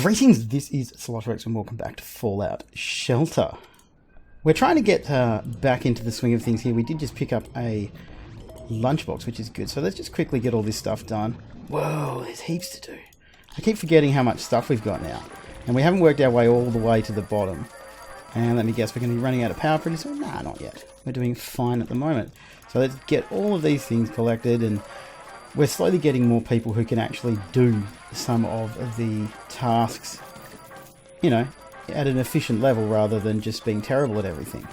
Greetings, this is Sloshworks and welcome back to Fallout Shelter. We're trying to get back into the swing of things here. We did just pick up a lunchbox, which is good. So let's just quickly get all this stuff done. Whoa, there's heaps to do. I keep forgetting how much stuff we've got now. And we haven't worked our way all the way to the bottom. And let me guess, we're going to be running out of power pretty soon? Nah, not yet. We're doing fine at the moment. So let's get all of these things collected, and we're slowly getting more people who can actually do some of the tasks, you know, at an efficient level rather than just being terrible at everything.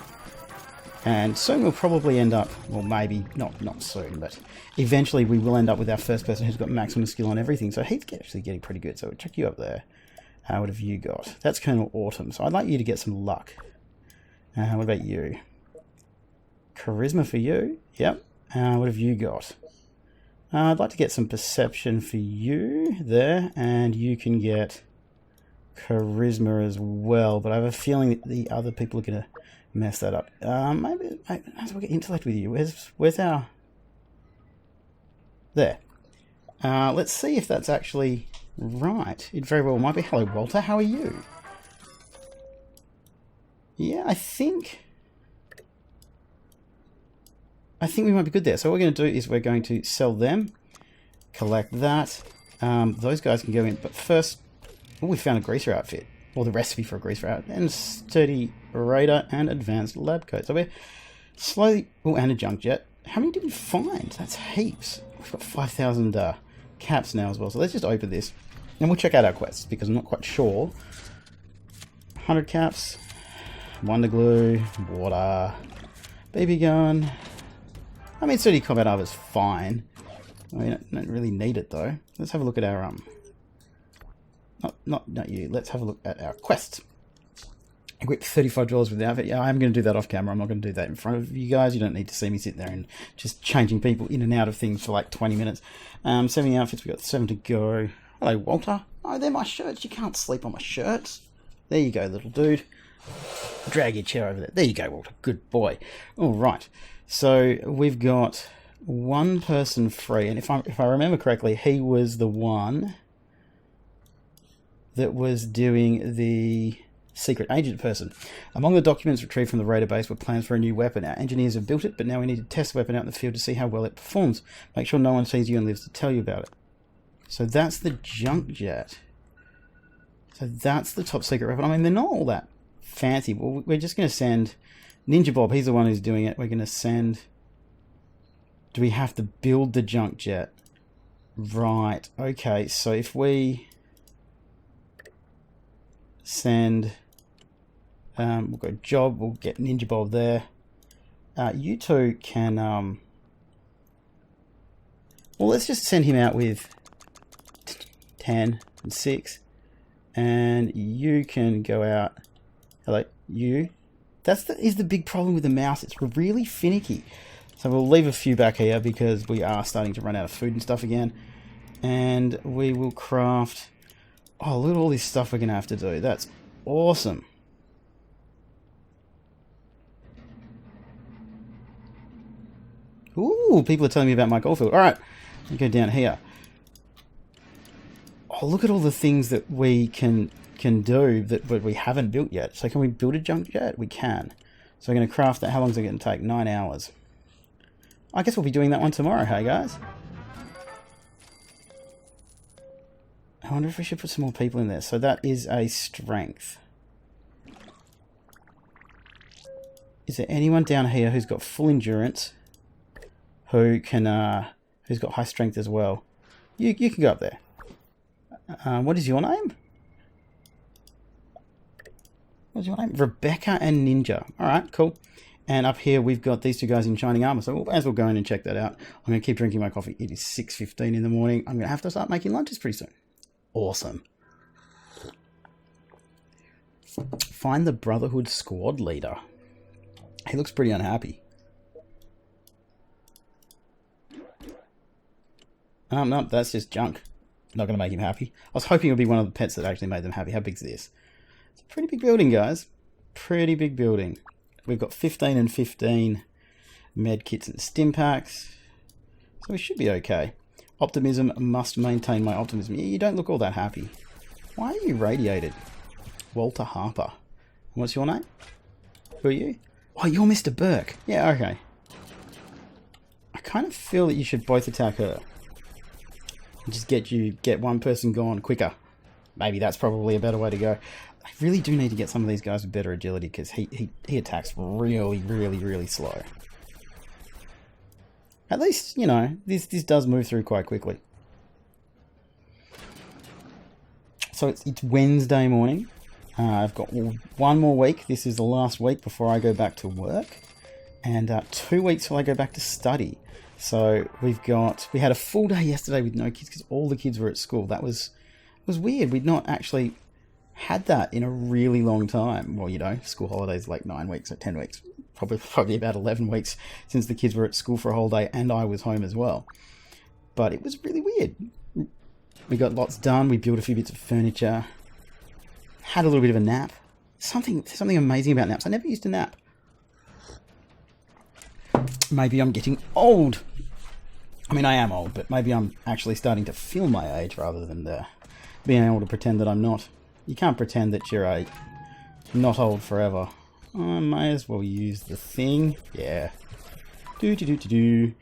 And soon we'll probably end up, well, maybe not soon, but eventually we will end up with our first person who's got maximum skill on everything. So he's actually getting pretty good. So we'll check you up there. What have you got? That's Colonel Autumn. So I'd like you to get some luck. What about you? Charisma for you. Yep. What have you got? I'd like to get some perception for you there, and you can get charisma as well, but I have a feeling that the other people are going to mess that up. Maybe I might as well get intellect with you. Where's our... There. Let's see if that's actually right. It very well might be. Hello, Walter. How are you? Yeah, I think we might be good there. So what we're going to do is we're going to sell them, collect that. Those guys can go in, but first, we found a greaser outfit, or the recipe for a greaser outfit, and sturdy radar and advanced lab coat. So we're slowly... Oh, and a junk jet. How many did we find? That's heaps. We've got 5,000 caps now as well. So let's just open this, and we'll check out our quests, because I'm not quite sure. 100 caps, wonder glue, water, BB gun. I mean, sturdy combat armor is fine. I mean, I don't really need it though. Let's have a look at our not you. Let's have a look at our quests. Equip $35 with the outfit. Yeah, I'm going to do that off camera. I'm not going to do that in front of you guys. You don't need to see me sit there and just changing people in and out of things for like 20 minutes. 70 outfits. We've got 7 to go. Hello, Walter. Oh, they're my shirts. You can't sleep on my shirts. There you go, little dude. Drag your chair over there. There you go, Walter. Good boy. All right. So we've got one person free, and if I remember correctly, he was the one that was doing the secret agent person. Among the documents retrieved from the radar base were plans for a new weapon. Our engineers have built it, but now we need to test the weapon out in the field to see how well it performs. Make sure no one sees you and lives to tell you about it. So that's the junk jet. So that's the top secret weapon. I mean, they're not all that fancy. Well, we're just going to send Ninja Bob. He's the one who's doing it. We're going to send... Do we have to build the junk jet? Right. Okay, so if we send... we'll go job. We'll get Ninja Bob there. You two can... well, let's just send him out with 10 and 6. And you can go out... Hello, you... That is the big problem with the mouse. It's really finicky. So we'll leave a few back here because we are starting to run out of food and stuff again. And we will craft... Oh, look at all this stuff we're going to have to do. That's awesome. Ooh, people are telling me about my goldfield. All right, let me go down here. Oh, look at all the things that we can do that but we haven't built yet. So can we build a junk jet? We can. So we're going to craft that. How long is it going to take? 9 hours. I guess we'll be doing that one tomorrow, hey guys? I wonder if we should put some more people in there. So that is a strength. Is there anyone down here who's got full endurance? Who can, who's got high strength as well? You can go up there. What is your name? What's your name? Rebecca and Ninja. Alright, cool. And up here we've got these two guys in shining armor. So we'll as well go in and check that out. I'm going to keep drinking my coffee. It is 6:15 in the morning. I'm going to have to start making lunches pretty soon. Awesome. Find the Brotherhood squad leader. He looks pretty unhappy. No, that's just junk. Not going to make him happy. I was hoping it would be one of the pets that actually made them happy. How big's this? It's a pretty big building, guys. Pretty big building. We've got 15 and 15 med kits and stim packs. So we should be okay. Optimism, must maintain my optimism. You don't look all that happy. Why are you radiated? Walter Harper. What's your name? Who are you? Oh, you're Mr. Burke. Yeah, okay. I kind of feel that you should both attack her. And just get one person gone quicker. Maybe that's probably a better way to go. I really do need to get some of these guys with better agility because he attacks really, really, really slow. At least, you know, this does move through quite quickly. So it's Wednesday morning. I've got one more week. This is the last week before I go back to work. And 2 weeks till I go back to study. So we had a full day yesterday with no kids because all the kids were at school. That was weird. We'd not actually had that in a really long time. Well, you know, school holidays like 9 weeks or 10 weeks. Probably about 11 weeks since the kids were at school for a whole day and I was home as well. But it was really weird. We got lots done. We built a few bits of furniture. Had a little bit of a nap. Something amazing about naps. I never used to nap. Maybe I'm getting old. I mean, I am old, but maybe I'm actually starting to feel my age rather than being able to pretend that I'm not. You can't pretend that you're not old forever. I may as well use the thing. Yeah. Do.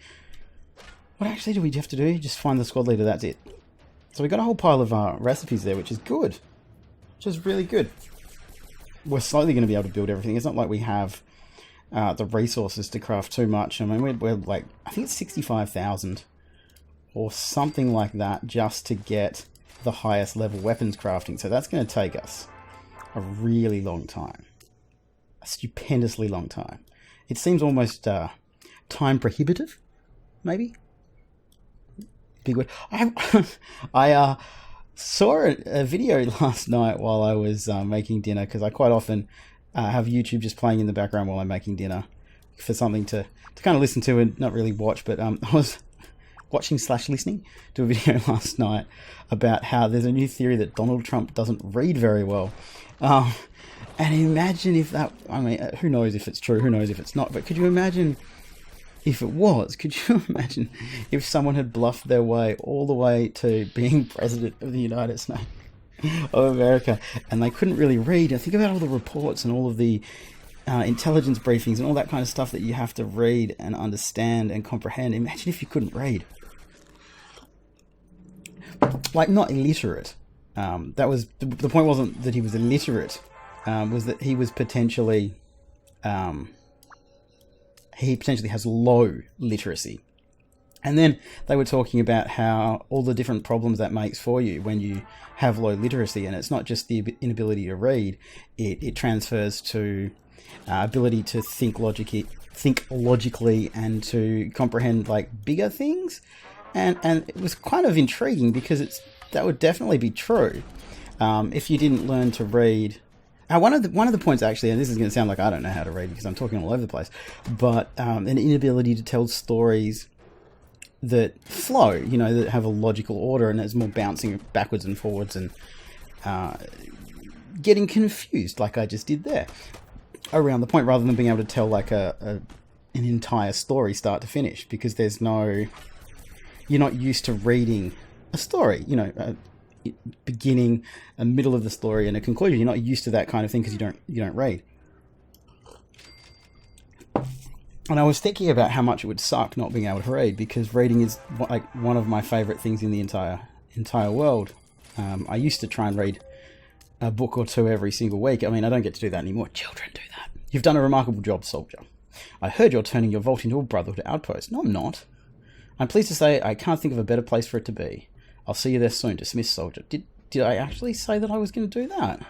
What actually do we have to do? Just find the squad leader, that's it. So we got a whole pile of recipes there, which is good. Which is really good. We're slowly going to be able to build everything. It's not like we have the resources to craft too much. I mean, we're like, I think it's 65,000 or something like that just to get the highest level weapons crafting. So that's going to take us a really long time. A stupendously long time. It seems almost time prohibitive, maybe? Big word. I saw a video last night while I was making dinner, because I quite often have YouTube just playing in the background while I'm making dinner for something to kind of listen to and not really watch. But I was watching/listening to a video last night about how there's a new theory that Donald Trump doesn't read very well. And imagine if that, I mean, who knows if it's true, who knows if it's not, but could you imagine if it was? Could you imagine if someone had bluffed their way all the way to being president of the United States of America and they couldn't really read? And think about all the reports and all of the intelligence briefings and all that kind of stuff that you have to read and understand and comprehend. Imagine if you couldn't read. Like, not illiterate. That was the point. Wasn't that he was illiterate. Was that he was potentially he potentially has low literacy. And then they were talking about how all the different problems that makes for you when you have low literacy, and it's not just the inability to read, it transfers to ability to think logically and to comprehend like bigger things. And it was kind of intriguing because that would definitely be true if you didn't learn to read. One of the points, actually, and this is going to sound like I don't know how to read because I'm talking all over the place, but an inability to tell stories that flow, you know, that have a logical order, and there's more bouncing backwards and forwards and getting confused, like I just did there, around the point, rather than being able to tell like an entire story start to finish, because you're not used to reading a story, you know. Beginning, a middle of the story, and a conclusion. You're not used to that kind of thing because you don't read. And I was thinking about how much it would suck not being able to read, because reading is like one of my favorite things in the entire world. I used to try and read a book or two every single week. I mean, I don't get to do that anymore. Children do that. You've done a remarkable job, soldier. I heard you're turning your vault into a Brotherhood outpost. No, I'm not. I'm pleased to say I can't think of a better place for it to be. I'll see you there soon. Dismiss, soldier. Did I actually say that I was going to do that?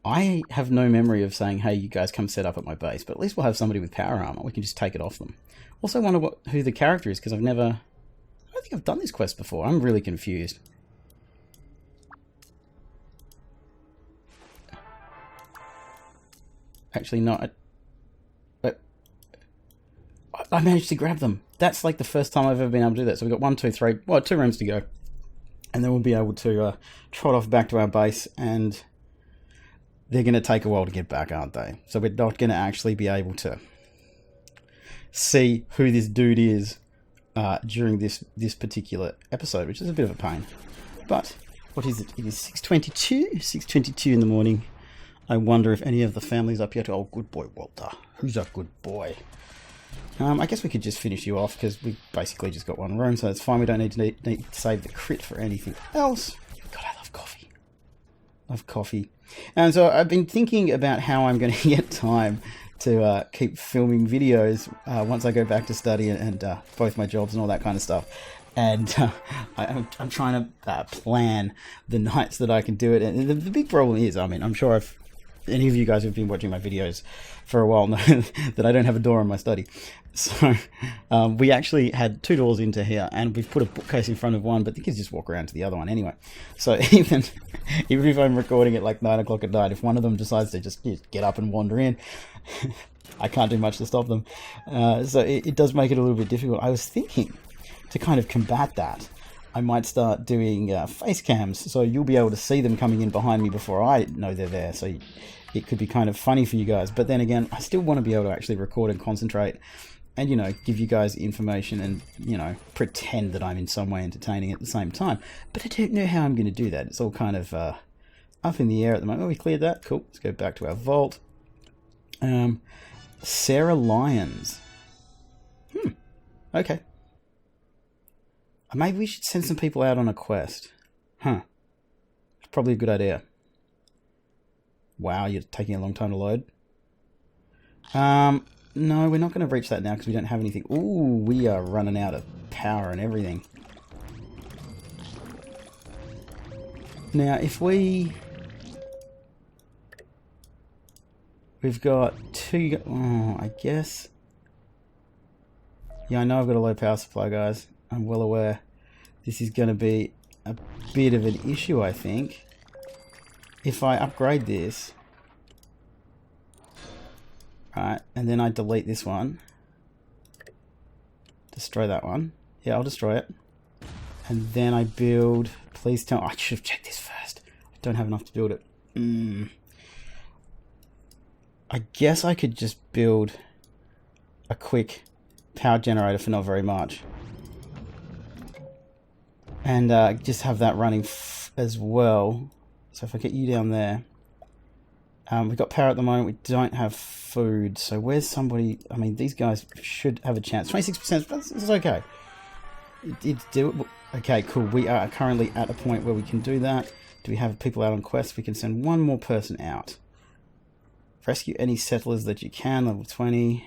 I have no memory of saying, hey, you guys come set up at my base, but at least we'll have somebody with power armor. We can just take it off them. Also wonder who the character is, because I don't think I've done this quest before. I'm really confused. Actually, no. I managed to grab them. That's like the first time I've ever been able to do that. So we've got 1, 2, 3, 2 rooms to go. And then we'll be able to trot off back to our base, and they're going to take a while to get back, aren't they? So we're not going to actually be able to see who this dude is during this particular episode, which is a bit of a pain. But What is it? It is 6:22. 6:22 in the morning. I wonder if any of the family's up yet. Oh, good boy, Walter. Who's a good boy? I guess we could just finish you off because we basically just got one room, so it's fine. We don't need to save the crit for anything else. God, I love coffee. Love coffee. And so I've been thinking about how I'm going to get time to keep filming videos once I go back to study and both my jobs and all that kind of stuff. And I'm trying to plan the nights that I can do it. And the big problem is, I mean, I'm sure any of you guys who've been watching my videos for a while know that I don't have a door in my study. So we actually had 2 doors into here, and we've put a bookcase in front of one, but the kids just walk around to the other one anyway. So even if I'm recording at like 9 o'clock at night, if one of them decides to just get up and wander in, I can't do much to stop them. So it does make it a little bit difficult. I was thinking to kind of combat that, I might start doing face cams, so you'll be able to see them coming in behind me before I know they're there. So it could be kind of funny for you guys. But then again, I still want to be able to actually record and concentrate and, you know, give you guys information and, you know, pretend that I'm in some way entertaining at the same time. But I don't know how I'm going to do that. It's all kind of up in the air at the moment. Oh, we cleared that. Cool. Let's go back to our vault. Sarah Lyons. Okay. Maybe we should send some people out on a quest. It's probably a good idea. Wow, you're taking a long time to load. No, we're not going to reach that now because we don't have anything. Ooh, we are running out of power and everything. Now, if we've got 2... Oh, I guess... Yeah, I know I've got a low power supply, guys. I'm well aware this is going to be a bit of an issue, I think. If I upgrade this, right, and then I delete this one, destroy that one. Yeah, I'll destroy it. And then I build, please tell, I should have checked this first. I don't have enough to build it. I guess I could just build a quick power generator for not very much. And just have that running as well. So if I get you down there, we've got power at the moment. We don't have food. So where's somebody? I mean, these guys should have a chance. 26%. This is okay. It's doable. Okay, cool. We are currently at a point where we can do that. Do we have people out on quests? We can send one more person out. Rescue any settlers that you can. Level 20.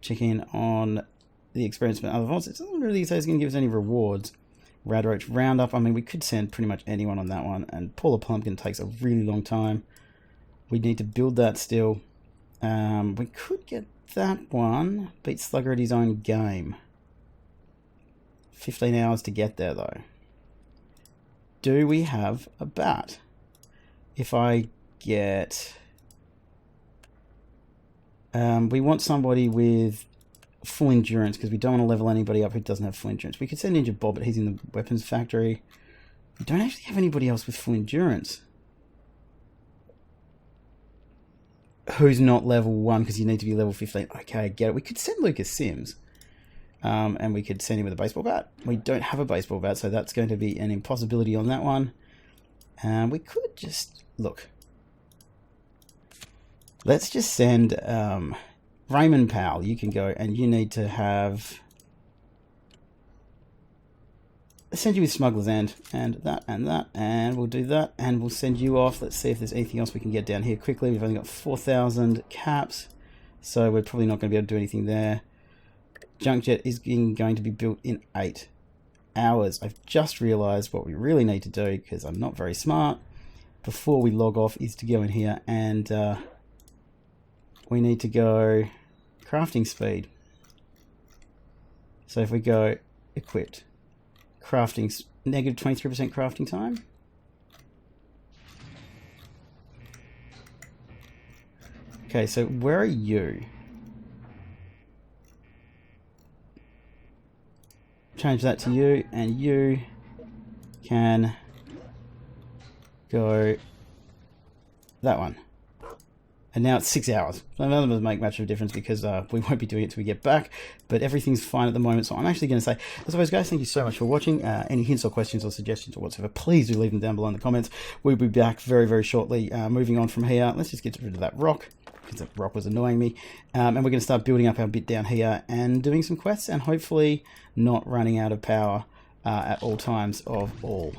Check in on the experience of other vaults. It doesn't really say it's going to give us any rewards. Radroach Roundup. I mean, we could send pretty much anyone on that one. And Paula Plumpkin takes a really long time. We need to build that still. We could get that one. Beat Slugger at his own game. 15 hours to get there, though. Do we have a bat? If I get... we want somebody with full endurance because we don't want to level anybody up who doesn't have full endurance. We could send Ninja Bob, but he's in the weapons factory. We don't actually have anybody else with full endurance who's not level 1 because you need to be level 15. Okay, I get it. We could send Lucas Sims, and we could send him with a baseball bat. We don't have a baseball bat, so that's going to be an impossibility on that one. We could just look. Let's just send Raymond Powell. You can go, and you need to have... Let's send you with Smuggler's End, and that, and we'll do that, and we'll send you off. Let's see if there's anything else we can get down here quickly. We've only got 4,000 caps, so we're probably not going to be able to do anything there. Junk Jet is going to be built in 8 hours. I've just realised what we really need to do, because I'm not very smart, before we log off, is to go in here and... we need to go crafting speed. So if we go equipped, crafting, negative 23% crafting time. Okay, so where are you? Change that to you, and you can go that one. And now it's 6 hours. So none of them make much of a difference because we won't be doing it till we get back. But everything's fine at the moment. So I'm actually going to say, as always, guys, thank you so much for watching. Any hints or questions or suggestions or whatsoever, please do leave them down below in the comments. We'll be back very, very shortly. Moving on from here, let's just get rid of that rock, because that rock was annoying me. And we're going to start building up our bit down here and doing some quests and hopefully not running out of power at all times of all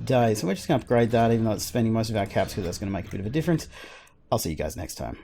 days. So we're just going to upgrade that, even though it's spending most of our caps, because that's going to make a bit of a difference. I'll see you guys next time.